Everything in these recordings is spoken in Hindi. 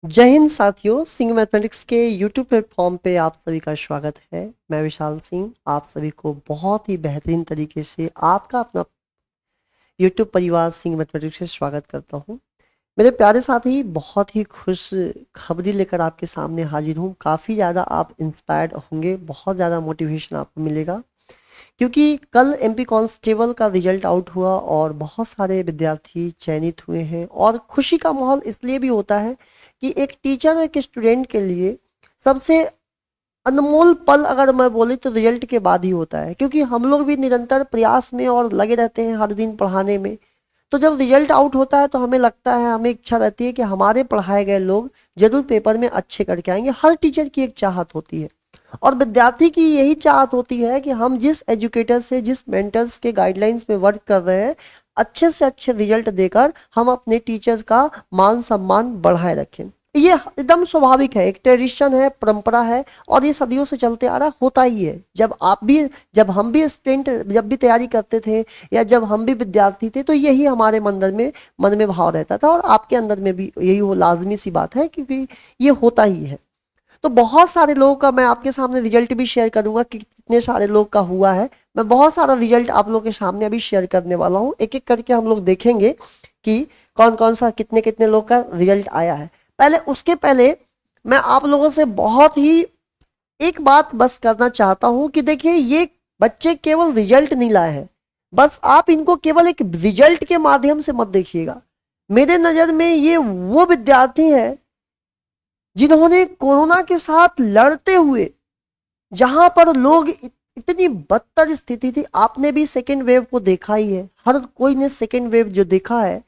जय हिंद साथियों, सिंह मैथमेटिक्स के यूट्यूब प्लेटफॉर्म पे आप सभी का स्वागत है। मैं विशाल सिंह आप सभी को बहुत ही बेहतरीन तरीके से आपका अपना यूट्यूब परिवार सिंह मैथमेटिक्स से स्वागत करता हूँ। मेरे प्यारे साथी, बहुत ही खुश खबरी लेकर आपके सामने हाजिर हूँ। काफ़ी ज़्यादा आप इंस्पायर्ड होंगे, बहुत ज़्यादा मोटिवेशन आपको मिलेगा, क्योंकि कल एमपी कांस्टेबल का रिजल्ट आउट हुआ और बहुत सारे विद्यार्थी चयनित हुए हैं। और खुशी का माहौल इसलिए भी होता है कि एक टीचर और एक स्टूडेंट के लिए सबसे अनमोल पल अगर मैं बोले तो रिजल्ट के बाद ही होता है, क्योंकि हम लोग भी निरंतर प्रयास में और लगे रहते हैं हर दिन पढ़ाने में। तो जब रिजल्ट आउट होता है तो हमें लगता है, हमें इच्छा रहती है कि हमारे पढ़ाए गए लोग जरूर पेपर में अच्छे करके आएंगे। हर टीचर की एक चाहत होती है और विद्यार्थी की यही चाहत होती है कि हम जिस एजुकेटर से, जिस मेंटर्स के गाइडलाइंस में वर्क कर रहे हैं, अच्छे से अच्छे रिजल्ट देकर हम अपने टीचर्स का मान सम्मान बढ़ाए रखें। ये एकदम स्वाभाविक है, एक ट्रेडिशन है, परंपरा है और ये सदियों से चलते आ रहा होता ही है। जब हम भी स्टूडेंट जब भी तैयारी करते थे या जब हम भी विद्यार्थी थे तो यही हमारे मन में भाव रहता था और आपके अंदर में भी यही वो लाजमी सी बात है, क्योंकि ये होता ही है। तो बहुत सारे लोगों का मैं आपके सामने रिजल्ट भी शेयर करूंगा कि कितने सारे लोग का हुआ है। मैं बहुत सारा रिजल्ट आप लोगों के सामने अभी शेयर करने वाला हूँ। एक एक करके हम लोग देखेंगे कि कौन कौन सा कितने कितने लोग का रिजल्ट आया है। उसके पहले मैं आप लोगों से बहुत ही एक बात बस करना चाहता हूं कि देखिए, ये बच्चे केवल रिजल्ट नहीं लाए हैं। बस आप इनको केवल एक रिजल्ट के माध्यम से मत देखिएगा। मेरे नजर में ये वो विद्यार्थी हैं जिन्होंने कोरोना के साथ लड़ते हुए, जहां पर लोग इतनी बदतर स्थिति थी, आपने भी सेकेंड वेव को देखा ही है, हर कोई ने सेकेंड वेव जो देखा है,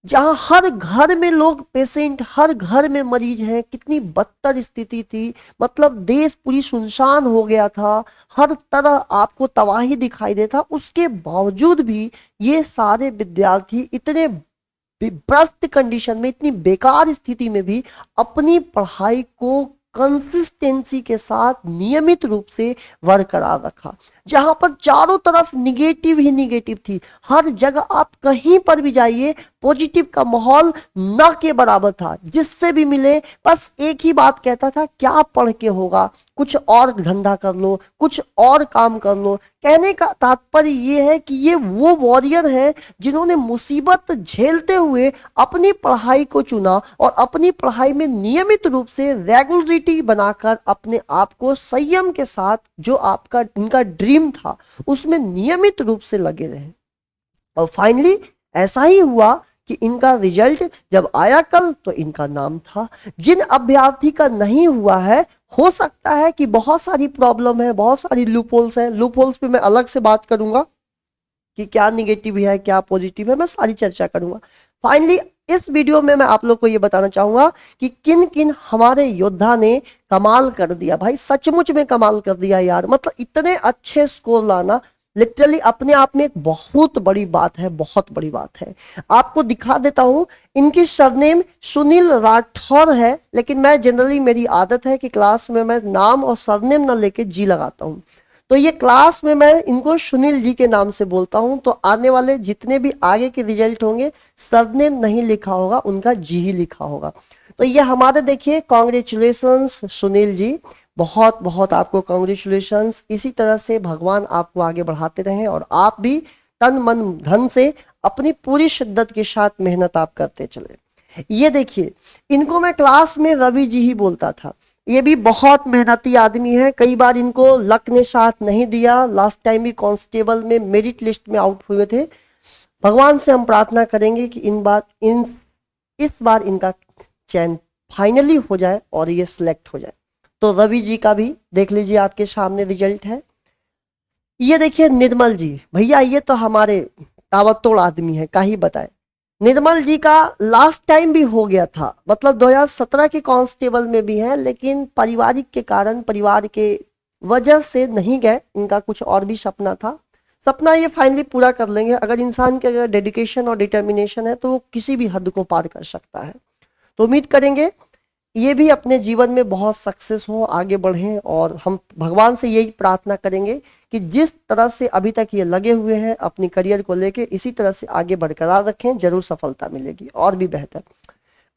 जहां हर घर में लोग पेशेंट, हर घर में मरीज हैं, कितनी बदतर स्थिति थी। मतलब देश पूरी सुनसान हो गया था, हर तरह आपको तबाही दिखाई देता। उसके बावजूद भी ये सारे विद्यार्थी इतने विभ्रस्त कंडीशन में, इतनी बेकार स्थिति में भी अपनी पढ़ाई को कंसिस्टेंसी के साथ नियमित रूप से बरकरार रखा। जहां पर चारों तरफ निगेटिव ही निगेटिव थी, हर जगह आप कहीं पर भी जाइए पॉजिटिव का माहौल न के बराबर था। जिससे भी मिले बस एक ही बात कहता था, क्या पढ़ के होगा, कुछ और धंधा कर लो, कुछ और काम कर लो। कहने का तात्पर्य ये है कि ये वो वॉरियर है जिन्होंने मुसीबत झेलते हुए अपनी पढ़ाई को चुना और अपनी पढ़ाई में नियमित रूप से रेगुलरिटी बनाकर अपने आप को संयम के साथ, जो आपका इनका ड्रीम था, उसमें नियमित रूप से लगे रहे। और फाइनली ऐसा ही हुआ कि इनका रिजल्ट जब आया कल तो इनका नाम था। जिन अभ्यर्थी का नहीं हुआ है, हो सकता है कि बहुत सारी प्रॉब्लम है, बहुत सारी लूपहोल्स है। लूपहोल्स पे मैं अलग से बात करूंगा कि क्या निगेटिव है क्या पॉजिटिव है, मैं सारी चर्चा करूंगा। फाइनली इस वीडियो में मैं आप लोग को ये बताना चाहूंगा कि किन किन हमारे योद्धा ने कमाल कर दिया। भाई सचमुच में कमाल कर दिया यार। मतलब इतने अच्छे स्कोर लाना लिटरली अपने आप में एक बहुत बड़ी बात है, बहुत बड़ी बात है। आपको दिखा देता हूं, इनकी सरनेम सुनील राठौर है, लेकिन मैं जनरली, मेरी आदत है कि क्लास में मैं नाम और सरनेम ना लेके जी लगाता हूं। तो ये क्लास में मैं इनको सुनील जी के नाम से बोलता हूं। तो आने वाले जितने भी आगे के रिजल्ट होंगे, सरनेम नहीं लिखा होगा, उनका जी ही लिखा होगा। तो ये हमारे देखिए, कॉन्ग्रेचुलेशंस सुनील जी, बहुत बहुत आपको कॉन्ग्रेचुलेशंस। इसी तरह से भगवान आपको आगे बढ़ाते रहें और आप भी तन मन धन से अपनी पूरी शिद्दत के साथ मेहनत आप करते चले। ये देखिए, इनको मैं क्लास में रवि जी ही बोलता था। ये भी बहुत मेहनती आदमी है। कई बार इनको लक ने साथ नहीं दिया, लास्ट टाइम भी कांस्टेबल में मेरिट लिस्ट में आउट हुए थे। भगवान से हम प्रार्थना करेंगे कि इस बार इनका चयन फाइनली हो जाए और ये सिलेक्ट हो जाए। तो रवि जी का भी देख लीजिए, आपके सामने रिजल्ट है। ये देखिए निर्मल जी, भैया ये तो हमारे ताबड़तोड़ आदमी है, का ही बताए। निर्मल जी का लास्ट टाइम भी हो गया था, मतलब 2017 के कांस्टेबल में भी है, लेकिन पारिवारिक के कारण, परिवार के वजह से नहीं गए। इनका कुछ और भी सपना था, सपना ये फाइनली पूरा कर लेंगे। अगर इंसान के अगर डेडिकेशन और डिटर्मिनेशन है तो वो किसी भी हद को पार कर सकता है। तो उम्मीद करेंगे ये भी अपने जीवन में बहुत सक्सेस हो, आगे बढ़ें। और हम भगवान से यही प्रार्थना करेंगे कि जिस तरह से अभी तक ये लगे हुए हैं अपनी करियर को लेके, इसी तरह से आगे बरकरार रखें, जरूर सफलता मिलेगी और भी बेहतर।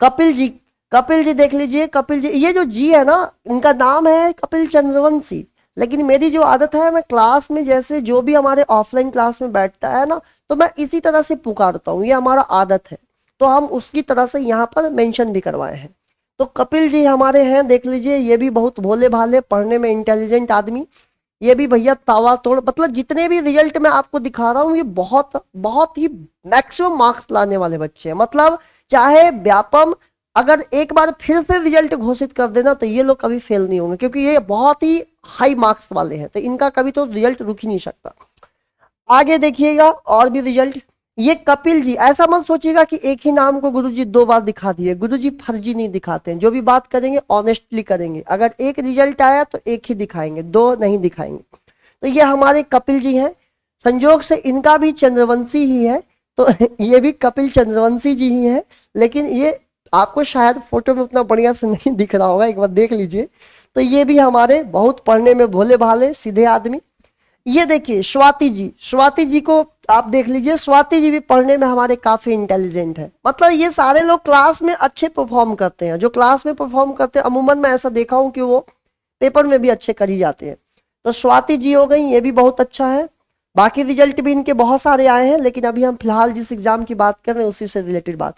कपिल जी, कपिल जी देख लीजिए, कपिल जी, ये जो जी है ना, इनका नाम है कपिल चंद्रवंशी। लेकिन मेरी जो आदत है, मैं क्लास में जैसे जो भी हमारे ऑफलाइन क्लास में बैठता है ना, तो मैं इसी तरह से पुकारता हूँ, ये हमारा आदत है। तो हम उसकी तरह से यहाँ पर मेंशन भी करवाए हैं। तो कपिल जी हमारे हैं, देख लीजिए, ये भी बहुत भोले भाले, पढ़ने में इंटेलिजेंट आदमी। ये भी भैया तावा तोड़, मतलब जितने भी रिजल्ट मैं आपको दिखा रहा हूँ, ये बहुत बहुत ही मैक्सिमम मार्क्स लाने वाले बच्चे हैं। मतलब चाहे व्यापम अगर एक बार फिर से रिजल्ट घोषित कर देना, तो ये लोग कभी फेल नहीं होंगे, क्योंकि ये बहुत ही हाई मार्क्स वाले हैं, तो इनका कभी तो रिजल्ट रुक ही नहीं सकता। आगे देखिएगा और भी रिजल्ट। ये कपिल जी, ऐसा मत सोचिएगा कि एक ही नाम को गुरुजी दो बार दिखा दिए। गुरुजी फर्जी नहीं दिखाते हैं, जो भी बात करेंगे ऑनेस्टली करेंगे। अगर एक रिजल्ट आया तो एक ही दिखाएंगे, दो नहीं दिखाएंगे। तो ये हमारे कपिल जी हैं। संजोग से इनका भी चंद्रवंशी ही है, तो ये भी कपिल चंद्रवंशी जी ही है। लेकिन ये आपको शायद फोटो में उतना बढ़िया से नहीं दिख रहा होगा, एक बार देख लीजिए। तो ये भी हमारे बहुत पढ़ने में भोले भाले सीधे आदमी। ये देखिए स्वाति जी, स्वाति जी को आप देख लीजिए, स्वाति जी भी पढ़ने में हमारे काफी इंटेलिजेंट है। मतलब ये सारे लोग क्लास में अच्छे परफॉर्म करते हैं, जो क्लास में परफॉर्म करते हैं अमूमन मैं ऐसा देखा हूं कि वो पेपर में भी अच्छे कर ही जाते हैं। तो स्वाति जी हो गई, ये भी बहुत अच्छा है। बाकी रिजल्ट भी इनके बहुत सारे आए हैं, लेकिन अभी हम फिलहाल जिस एग्जाम की बात कर रहे हैं उसी से रिलेटेड बात।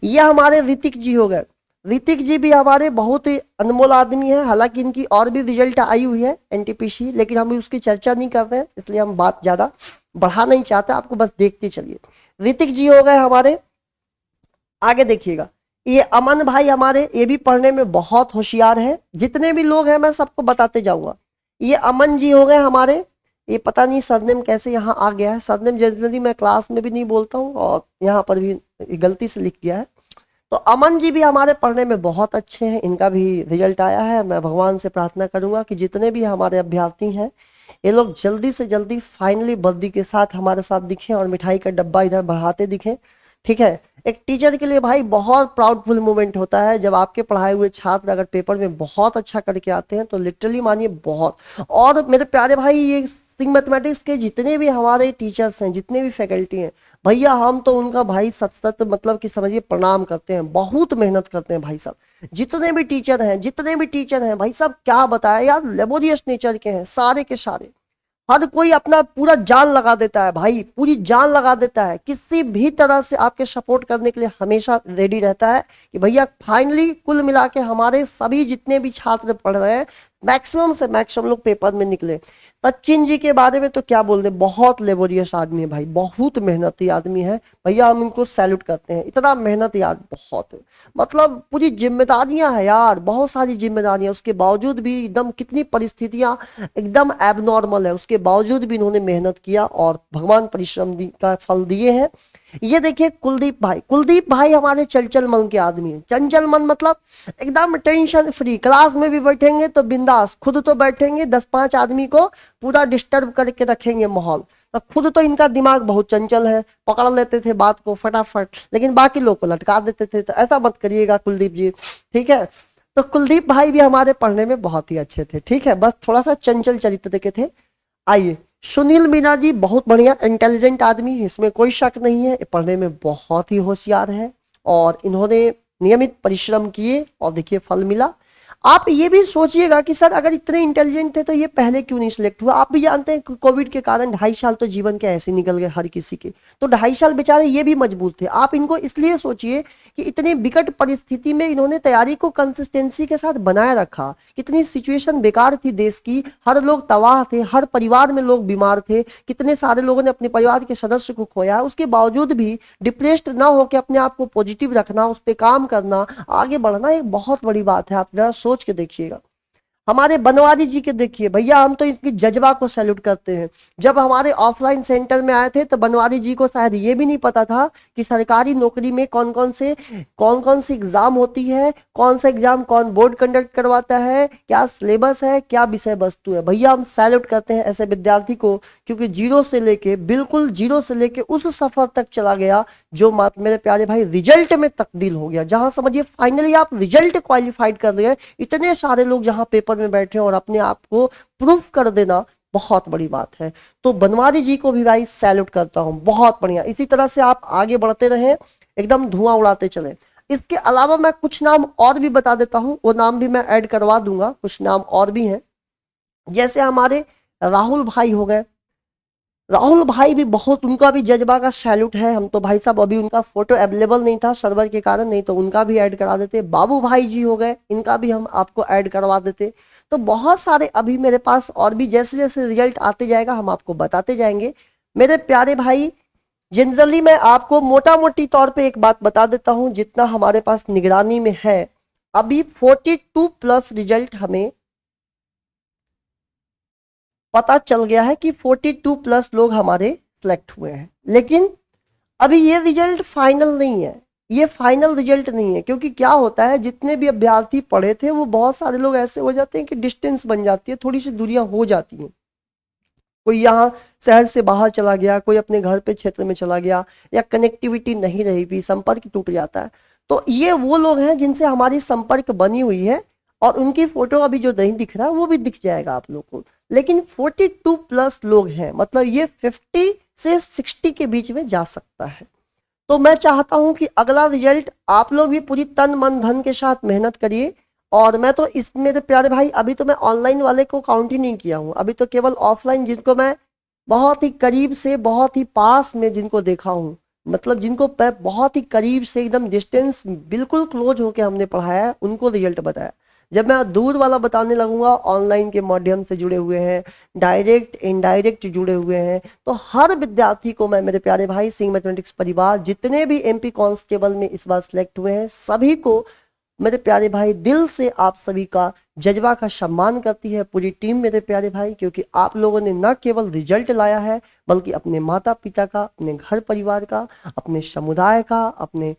ये हमारे ऋतिक जी हो गए। ऋतिक जी भी हमारे बहुत ही अनमोल आदमी है। हालांकि इनकी और भी रिजल्ट आई हुई है एनटीपीसी, लेकिन हम उसकी चर्चा नहीं कर रहे हैं, इसलिए हम बात ज्यादा बढ़ा नहीं चाहते, आपको बस देखते चलिए। ऋतिक जी हो गए हमारे। आगे देखिएगा, ये अमन भाई हमारे, ये भी पढ़ने में बहुत होशियार है। जितने भी लोग हैं मैं सबको बताते जाऊंगा। ये अमन जी हो गए हमारे। ये पता नहीं सरनेम कैसे यहाँ आ गया है, सरनेम जनरली मैं क्लास में भी नहीं बोलता हूँ और यहाँ पर भी गलती से लिख गया है। तो अमन जी भी हमारे पढ़ने में बहुत अच्छे हैं, इनका भी रिजल्ट आया है। मैं भगवान से प्रार्थना करूंगा कि जितने भी हमारे अभ्यर्थी हैं, ये लोग जल्दी से जल्दी फाइनली वर्दी के साथ हमारे साथ दिखें और मिठाई का डब्बा इधर बढ़ाते दिखें। ठीक है, एक टीचर के लिए भाई बहुत प्राउडफुल मोमेंट होता है जब आपके पढ़ाए हुए छात्र अगर पेपर में बहुत अच्छा करके आते हैं, तो लिटरली मानिए बहुत। और मेरे प्यारे भाई, ये सिंह मैथमेटिक्स के जितने भी हमारे टीचर्स हैं, जितने भी फैकल्टी हैं भैया, हम तो उनका भाई सत सत मतलब कि समझिए प्रणाम करते हैं। बहुत मेहनत करते हैं भाई साहब। जितने भी टीचर हैं, जितने भी टीचर हैं भाई साहब, क्या बताया यार, लेबोरियस नेचर के हैं सारे के सारे। हर कोई अपना पूरा जान लगा देता है भाई, पूरी जान लगा देता है, किसी भी तरह से आपके सपोर्ट करने के लिए हमेशा रेडी रहता है कि भैया फाइनली कुल मिला के हमारे सभी जितने भी छात्र पढ़ रहे हैं, मैक्सिमम से मैक्सिमम लोग पेपर में निकले। सचिन जी के बारे में तो क्या बोल रहे, बहुत लेबोरियस आदमी है भाई, बहुत मेहनती आदमी है भैया, हम इनको सैल्यूट करते हैं। इतना मेहनत यार, बहुत मतलब पूरी जिम्मेदारियां हैं यार, बहुत सारी जिम्मेदारियां, उसके बावजूद भी एकदम कितनी परिस्थितियां एकदम एबनॉर्मल है, उसके बावजूद भी इन्होंने मेहनत किया और भगवान परिश्रम का फल दिए हैं। ये देखिए कुलदीप भाई, कुलदीप भाई हमारे चंचल मन के आदमी हैं। चंचल मन मतलब एकदम टेंशन फ्री, क्लास में भी बैठेंगे तो बिंदास, खुद तो बैठेंगे 10-5 आदमी को पूरा डिस्टर्ब करके रखेंगे माहौल। तो खुद तो इनका दिमाग बहुत चंचल है, पकड़ लेते थे बात को फटाफट, लेकिन बाकी लोग को लटका देते थे। तो ऐसा मत करिएगा कुलदीप जी, ठीक है। तो कुलदीप भाई भी हमारे पढ़ने में बहुत ही अच्छे थे, ठीक है, बस थोड़ा सा चंचल चरित्र के थे। आइए सुनील मीना जी, बहुत बढ़िया इंटेलिजेंट आदमी, इसमें कोई शक नहीं है, पढ़ने में बहुत ही होशियार है और इन्होंने नियमित परिश्रम किए और देखिए फल मिला। आप ये भी सोचिएगा कि सर अगर इतने इंटेलिजेंट थे तो ये पहले क्यों नहीं सिलेक्ट हुआ। आप भी जानते हैं कि कोविड के कारण 2.5 साल तो जीवन के ऐसे निकल गए हर किसी के, तो 2.5 साल बेचारे ये भी मजबूत थे। आप इनको इसलिए सोचिए कि इतनी विकट परिस्थिति में इन्होंने तैयारी को कंसिस्टेंसी के साथ बनाए रखा। कितनी सिचुएशन बेकार थी देश की, हर लोग तबाह थे, हर परिवार में लोग बीमार थे, कितने सारे लोगों ने अपने परिवार के सदस्य को खोया, उसके बावजूद भी डिप्रेस्ड ना होकर अपने आप को पॉजिटिव रखना, उस पर काम करना, आगे बढ़ना, एक बहुत बड़ी बात है। आप जरा सोच के देखिएगा। हमारे बनवारी जी के देखिए भैया, हम तो इसकी जज्बा को सैल्यूट करते हैं। जब हमारे ऑफलाइन सेंटर में आए थे तो बनवारी जी को शायद ये भी नहीं पता था कि सरकारी नौकरी में कौन कौन सी एग्जाम होती है, कौन सा एग्जाम कौन बोर्ड कंडक्ट करवाता है, क्या सिलेबस है, क्या विषय वस्तु है। भैया हम सैल्यूट करते हैं ऐसे विद्यार्थी को, क्योंकि जीरो से लेके, बिल्कुल जीरो से लेके उस सफर तक चला गया जो मेरे प्यारे भाई रिजल्ट में तब्दील हो गया। जहां समझिए फाइनली आप रिजल्ट क्वालिफाइड कर रहे हैं, इतने सारे लोग जहां पेपर में बैठे और अपने आप को प्रूफ कर देना बहुत बड़ी बात है। तो बनवारी जी को भी भाई सैल्यूट करता हूं, बहुत बढ़िया। इसी तरह से आप आगे बढ़ते रहें, एकदम धुआं उड़ाते चले। इसके अलावा मैं कुछ नाम और भी बता देता हूं, वो नाम भी मैं ऐड करवा दूंगा, कुछ नाम और भी हैं। जैसे हमारे राहुल भाई हो गए, राहुल भाई भी बहुत, उनका भी जज्बा का सैल्यूट है। हम तो भाई साहब अभी उनका फोटो अवेलेबल नहीं था सर्वर के कारण, नहीं तो उनका भी ऐड करा देते। बाबू भाई जी हो गए, इनका भी हम आपको ऐड करवा देते। तो बहुत सारे अभी मेरे पास और भी, जैसे जैसे रिजल्ट आते जाएगा हम आपको बताते जाएंगे मेरे प्यारे भाई। जनरली मैं आपको मोटा मोटी तौर पे एक बात बता देता हूं, जितना हमारे पास निगरानी में है, अभी 42 प्लस रिजल्ट हमें पता चल गया है कि 42 प्लस लोग हमारे सिलेक्ट हुए हैं। लेकिन अभी ये रिजल्ट फाइनल नहीं है, ये फाइनल रिजल्ट नहीं है, क्योंकि क्या होता है, जितने भी अभ्यर्थी पढ़े थे वो बहुत सारे लोग ऐसे हो जाते हैं कि डिस्टेंस बन जाती है, थोड़ी सी दूरियां हो जाती हैं। कोई यहाँ शहर से बाहर चला गया, कोई अपने घर पे क्षेत्र में चला गया, या कनेक्टिविटी नहीं रही भी, संपर्क टूट जाता है। तो ये वो लोग हैं जिनसे हमारी संपर्क बनी हुई है, और उनकी फोटो अभी जो नहीं दिख रहा वो भी दिख जाएगा आप लोग को। लेकिन 42 प्लस लोग हैं, मतलब ये 50 से 60 के बीच में जा सकता है। तो मैं चाहता हूं कि अगला रिजल्ट आप लोग भी पूरी तन मन धन के साथ मेहनत करिए। और मैं तो इस, मेरे प्यारे भाई, अभी तो मैं ऑनलाइन वाले को काउंट ही नहीं किया हूं, अभी तो केवल ऑफलाइन, जिनको मैं बहुत ही करीब से, बहुत ही पास में जिनको देखा हूं, मतलब जिनको मैं बहुत ही करीब से, एकदम डिस्टेंस बिल्कुल क्लोज होके हमने पढ़ाया है, उनको रिजल्ट बताया। जब मैं दूर वाला बताने लगूंगा, ऑनलाइन के माध्यम से जुड़े हुए हैं, डायरेक्ट इनडायरेक्ट जुड़े हुए हैं, तो हर विद्यार्थी को मैं, मेरे प्यारे भाई, सिंह मैथमेटिक्स परिवार, जितने भी एमपी कांस्टेबल में इस बार सिलेक्ट हुए हैं, सभी को मेरे प्यारे भाई दिल से आप सभी का जज्बा का सम्मान करती है पूरी टीम मेरे प्यारे भाई। क्योंकि आप लोगों ने न केवल रिजल्ट लाया है, बल्कि अपने माता पिता का, अपने घर परिवार का, अपने समुदाय का, अपने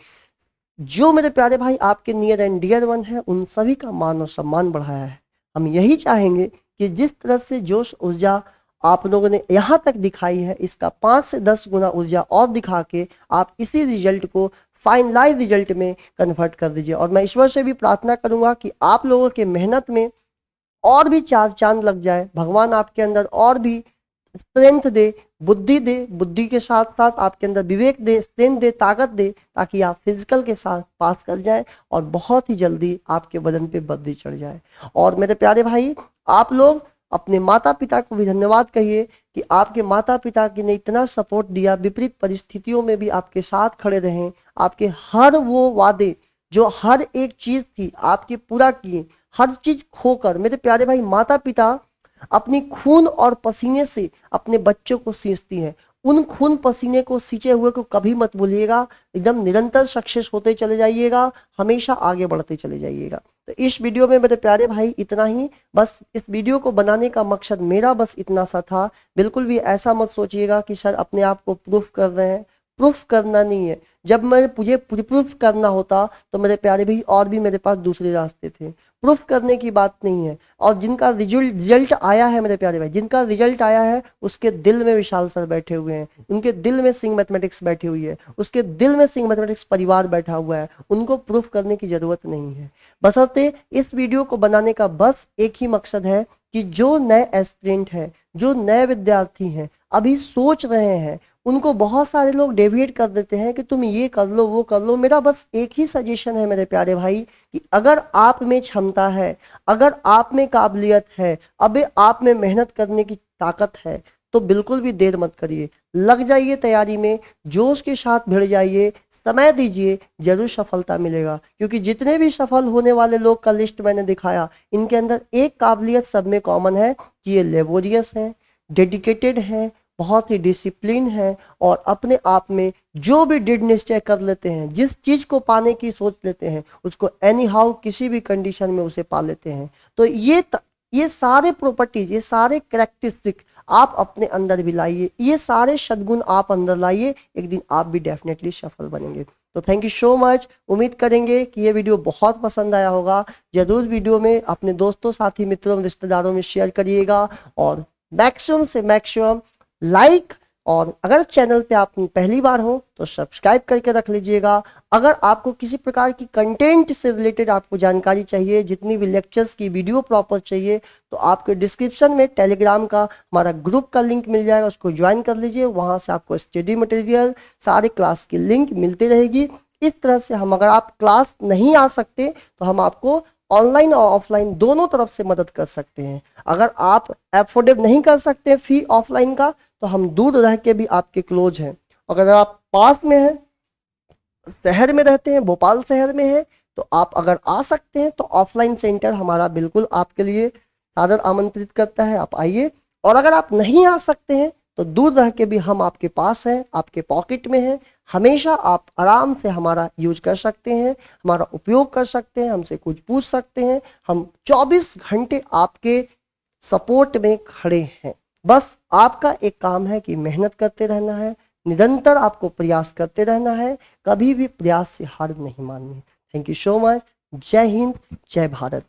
जो मेरे प्यारे भाई आपके नियर एंड डियर वन है, उन सभी का मान और सम्मान बढ़ाया है। हम यही चाहेंगे कि जिस तरह से जोश ऊर्जा आप लोगों ने यहाँ तक दिखाई है, इसका 5 से 10 गुना ऊर्जा और दिखा के आप इसी रिजल्ट को फाइनलाइज रिजल्ट में कन्वर्ट कर दीजिए। और मैं ईश्वर से भी प्रार्थना करूंगा कि आप लोगों के मेहनत में और भी चार चांद लग जाए, भगवान आपके अंदर और भी स्ट्रेंथ दे, बुद्धि दे, बुद्धि के साथ साथ आपके अंदर विवेक दे, स्ट्रेंथ दे, ताकत दे, ताकि आप फिजिकल के साथ पास कर जाए और बहुत ही जल्दी आपके बदन पे बद्दी चढ़ जाए। और मेरे प्यारे भाई, आप लोग अपने माता पिता को भी धन्यवाद कहिए कि आपके माता पिता ने इतना सपोर्ट दिया, विपरीत परिस्थितियों में भी आपके साथ खड़े रहे, आपके हर वो वादे जो हर एक चीज थी आपके पूरा किए, हर चीज खोकर। मेरे प्यारे भाई, माता पिता अपनी खून और पसीने से अपने बच्चों को सींचती हैं, उन खून पसीने को सींचे हुए को कभी मत भूलिएगा, एकदम निरंतर सक्सेस होते चले जाइएगा, हमेशा आगे बढ़ते चले जाइएगा। तो इस वीडियो में मेरे प्यारे भाई इतना ही, बस इस वीडियो को बनाने का मकसद मेरा बस इतना सा था। बिल्कुल भी ऐसा मत सोचिएगा कि सर अपने आप को प्रूफ कर रहे हैं, प्रूफ करना नहीं है। जब मुझे प्रूफ करना होता तो मेरे प्यारे भाई और भी मेरे पास दूसरे रास्ते थे, प्रूफ करने की बात नहीं है। और जिनका रिजल्ट आया है मेरे प्यारे भाई, जिनका रिजल्ट आया है, उसके दिल में विशाल सर बैठे हुए हैं, उनके दिल में सिंह मैथमेटिक्स बैठी हुई है, उसके दिल में सिंह मैथमेटिक्स परिवार बैठा हुआ है, उनको प्रूफ करने की जरूरत नहीं है। बशर्ते इस वीडियो को बनाने का बस एक ही मकसद है कि जो नए एस्पिरेंट हैं, जो नए विद्यार्थी हैं, अभी सोच रहे हैं, उनको बहुत सारे लोग डेविएट कर देते हैं कि तुम ये कर लो, वो कर लो। मेरा बस एक ही सजेशन है मेरे प्यारे भाई कि अगर आप में क्षमता है, अगर आप में काबिलियत है, अबे आप में मेहनत करने की ताकत है, तो बिल्कुल भी देर मत करिए, लग जाइए तैयारी में, जोश के साथ भिड़ जाइए, समय दीजिए, जरूर सफलता मिलेगा। क्योंकि जितने भी सफल होने वाले लोग का लिस्ट मैंने दिखाया, इनके अंदर एक काबिलियत सब में कॉमन है कि ये लेबोरियस है, डेडिकेटेड है, बहुत ही डिसिप्लिन है, और अपने आप में जो भी दृढ़ निश्चय कर लेते हैं, जिस चीज को पाने की सोच लेते हैं, उसको एनी हाउ किसी भी कंडीशन में उसे पा लेते हैं। तो ये सारे प्रॉपर्टीज, ये सारे कैरेक्टरिस्टिक आप अपने अंदर भी लाइए, ये सारे सद्गुण आप अंदर लाइए, एक दिन आप भी डेफिनेटली सफल बनेंगे। तो थैंक यू सो मच। उम्मीद करेंगे कि ये वीडियो बहुत पसंद आया होगा। जरूर वीडियो में अपने दोस्तों, साथी, मित्रों, रिश्तेदारों में शेयर करिएगा, और मैक्सिमम से मैक्सिमम लाइक, और अगर चैनल पे आप पहली बार हो तो सब्सक्राइब करके रख लीजिएगा। अगर आपको किसी प्रकार की कंटेंट से रिलेटेड आपको जानकारी चाहिए, जितनी भी लेक्चर्स की वीडियो प्रॉपर चाहिए, तो आपको डिस्क्रिप्शन में टेलीग्राम का हमारा ग्रुप का लिंक मिल जाएगा, उसको ज्वाइन कर लीजिए। वहां से आपको स्टडी मटेरियल, सारे क्लास की लिंक मिलती रहेगी। इस तरह से हम, अगर आप क्लास नहीं आ सकते तो हम आपको ऑनलाइन और ऑफलाइन दोनों तरफ से मदद कर सकते हैं। अगर आप एफोर्डेबल नहीं कर सकते फी ऑफलाइन का, तो हम दूर रह के भी आपके क्लोज हैं। अगर आप पास में हैं, शहर में रहते हैं, भोपाल शहर में हैं, तो आप अगर आ सकते हैं तो ऑफलाइन सेंटर हमारा बिल्कुल आपके लिए सादर आमंत्रित करता है, आप आइए। और अगर आप नहीं आ सकते हैं तो दूर रह के भी हम आपके पास हैं, आपके पॉकेट में हैं। हमेशा आप आराम से हमारा यूज कर सकते हैं, हमारा उपयोग कर सकते हैं, हमसे कुछ पूछ सकते हैं। हम 24 घंटे आपके सपोर्ट में खड़े हैं। बस आपका एक काम है कि मेहनत करते रहना है, निरंतर आपको प्रयास करते रहना है, कभी भी प्रयास से हार नहीं माननी। Thank you so much. जय हिंद, जय भारत।